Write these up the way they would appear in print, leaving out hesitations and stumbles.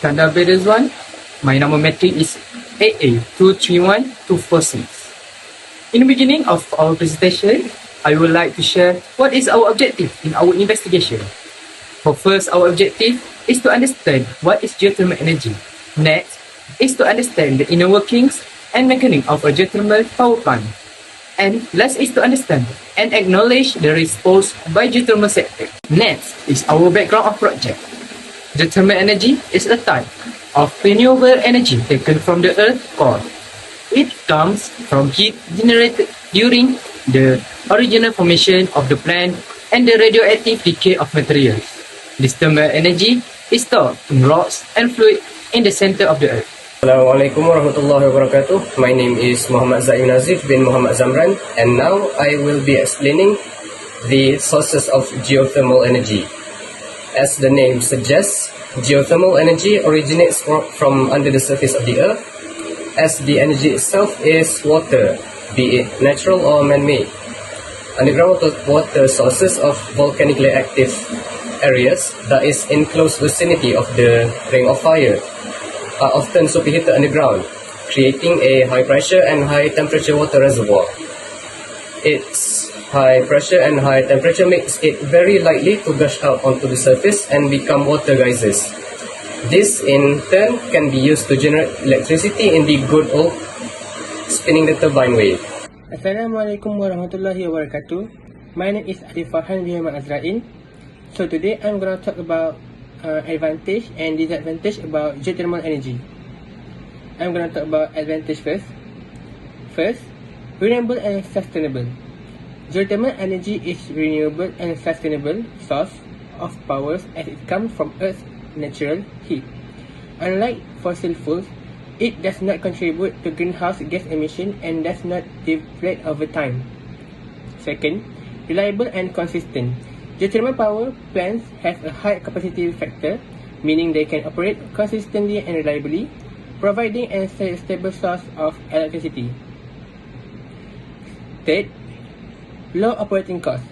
Standard Bearers 1. My number metric is AA231246. In the beginning of our presentation, I would like to share what is our objective in our investigation. For first, our objective is to understand what is geothermal energy. Next is to understand the inner workings and mechanism of a geothermal power plant. And last is to understand and acknowledge the risks posed by geothermal sector. Next is our background of project. Geothermal energy is a type of renewable energy taken from the earth core. It comes from heat generated during the original formation of the plant and the radioactive decay of materials. This thermal energy is stored in rocks and fluid in the center of the earth. Assalamualaikum warahmatullahi wabarakatuh. My name is Muhammad Zaim Nazif bin Muhammad Zamran, and now I will be explaining the sources of geothermal energy. As the name suggests, geothermal energy originates from under the surface of the earth, as the energy itself is water, be it natural or man-made. Underground water sources of volcanically active areas that is in close vicinity of the ring of fire are often superheated underground, creating a high pressure and high temperature water reservoir. Its high pressure and high temperature makes it very likely to gush out onto the surface and become water geysers. This in turn can be used to generate electricity in the good old spinning the turbine way. Assalamualaikum warahmatullahi wabarakatuh. My name is Arif Farhan bin Muhammad Azrain. So today I'm going to talk about advantage and disadvantage about geothermal energy. I'm going to talk about advantage first. First, renewable and sustainable. Geothermal energy is renewable and sustainable source of powers as it comes from Earth's natural heat. Unlike fossil fuels, it does not contribute to greenhouse gas emission and does not deplete over time. Second, reliable and consistent. Geothermal power plants have a high capacity factor, meaning they can operate consistently and reliably, providing a stable source of electricity. Third, low operating costs.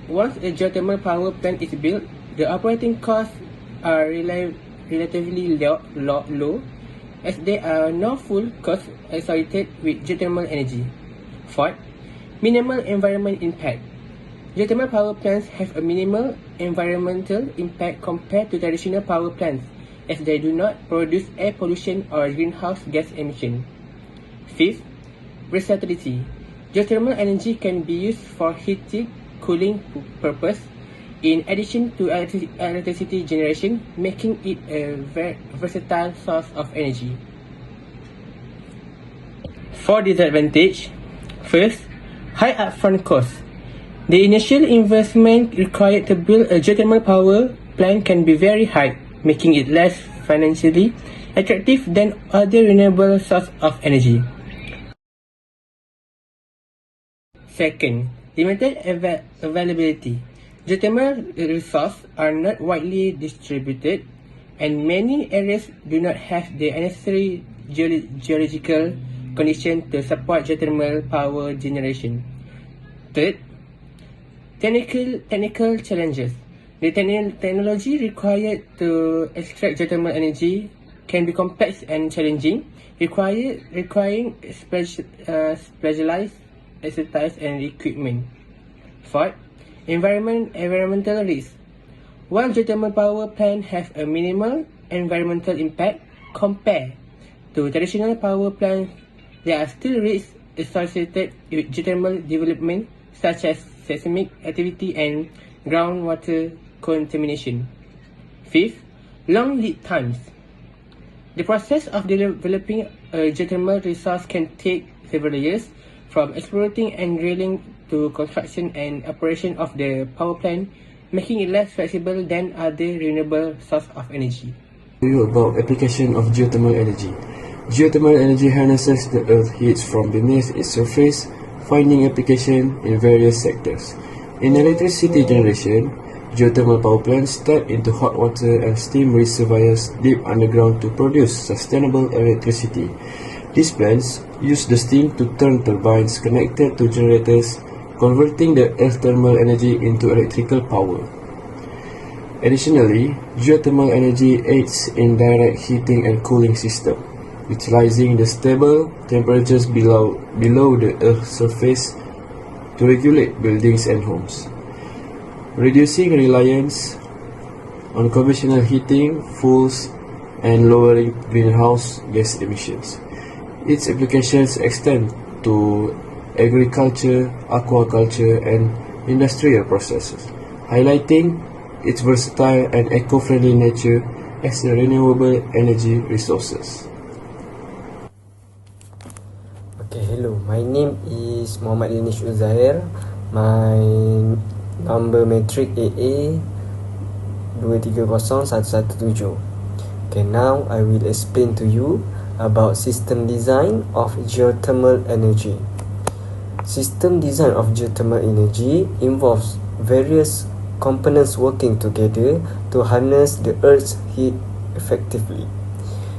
Once a geothermal power plant is built, the operating costs are relatively low, as there are no full costs associated with geothermal energy. Fourth, minimal environmental impact. Geothermal power plants have a minimal environmental impact compared to traditional power plants, as they do not produce air pollution or greenhouse gas emission. Fifth, versatility. Geothermal energy can be used for heating, cooling purpose, in addition to electricity generation, making it a very versatile source of energy. For disadvantage, first, high upfront cost. The initial investment required to build a geothermal power plant can be very high, making it less financially attractive than other renewable sources of energy. Second, limited availability. Geothermal resources are not widely distributed, and many areas do not have the necessary geological conditions to support geothermal power generation. Third, technical challenges. The technology required to extract geothermal energy can be complex and challenging, requiring specialized expertise and equipment. Fourth, environmental risk. While geothermal power plants have a minimal environmental impact compared to traditional power plants, there are still risks associated with geothermal development, such as seismic activity and groundwater contamination. Fifth, long lead times. The process of developing a geothermal resource can take several years, from exploring and drilling to construction and operation of the power plant, making it less flexible than other renewable sources of energy. About application of geothermal energy. Geothermal energy harnesses the earth heat from beneath its surface, finding application in various sectors. In electricity generation, geothermal power plants tap into hot water and steam reservoirs deep underground to produce sustainable electricity. These plants use the steam to turn turbines connected to generators, converting the earth thermal energy into electrical power. Additionally, geothermal energy aids in direct heating and cooling system, utilizing the stable temperatures below the Earth's surface to regulate buildings and homes, reducing reliance on conventional heating fuels and lowering greenhouse gas emissions. Its applications extend to agriculture, aquaculture, and industrial processes, highlighting its versatile and eco-friendly nature as a renewable energy resources. Okay, hello. My name is Muhammad Danish Uzair. My number matric AA 230117. Okay, now I will explain to you about system design of geothermal energy. System design of geothermal energy involves various components working together to harness the Earth's heat effectively.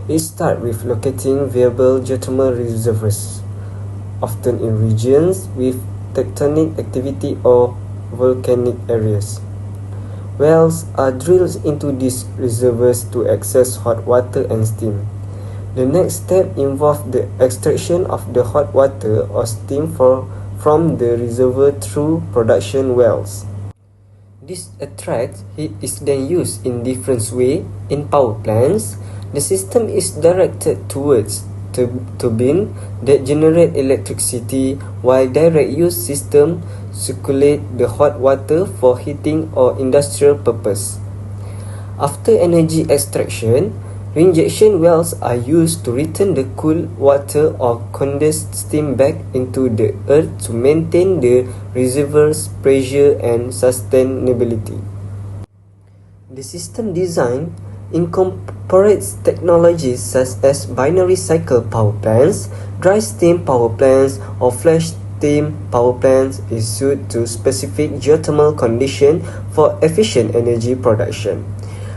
It starts with locating viable geothermal reservoirs, often in regions with tectonic activity or volcanic areas. Wells are drilled into these reservoirs to access hot water and steam. The next step involves the extraction of the hot water or steam from the reservoir through production wells. This attracts heat is then used in different ways in power plants. The system is directed towards turbine that generate electricity, while direct use system circulate the hot water for heating or industrial purpose. After energy extraction, reinjection wells are used to return the cool water or condensed steam back into the earth to maintain the reservoir's pressure and sustainability. The system design incorporates technologies such as binary cycle power plants, dry steam power plants, or flash steam power plants is suited to specific geothermal conditions for efficient energy production.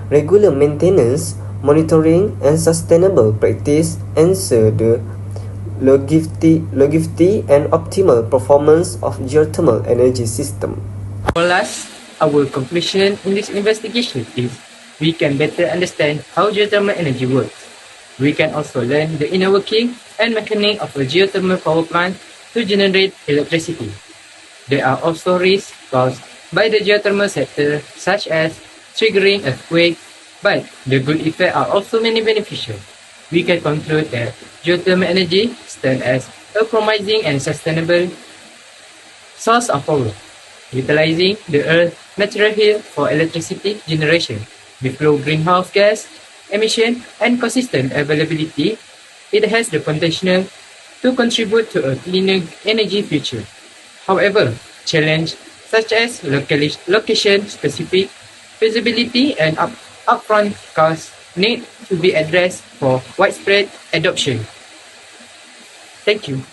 Regular maintenance, monitoring, and sustainable practice ensure the longevity and optimal performance of geothermal energy system. For last, our conclusion in this investigation is we can better understand how geothermal energy works. We can also learn the inner working and mechanics of a geothermal power plant to generate electricity. There are also risks caused by the geothermal sector, such as triggering earthquakes, but the good effects are also many beneficial. We can conclude that geothermal energy stands as a promising and sustainable source of power, utilizing the Earth's natural heat for electricity generation. With low greenhouse gas emission and consistent availability, it has the potential to contribute to a cleaner energy future. However, challenges such as location-specific feasibility and upfront costs need to be addressed for widespread adoption. Thank you.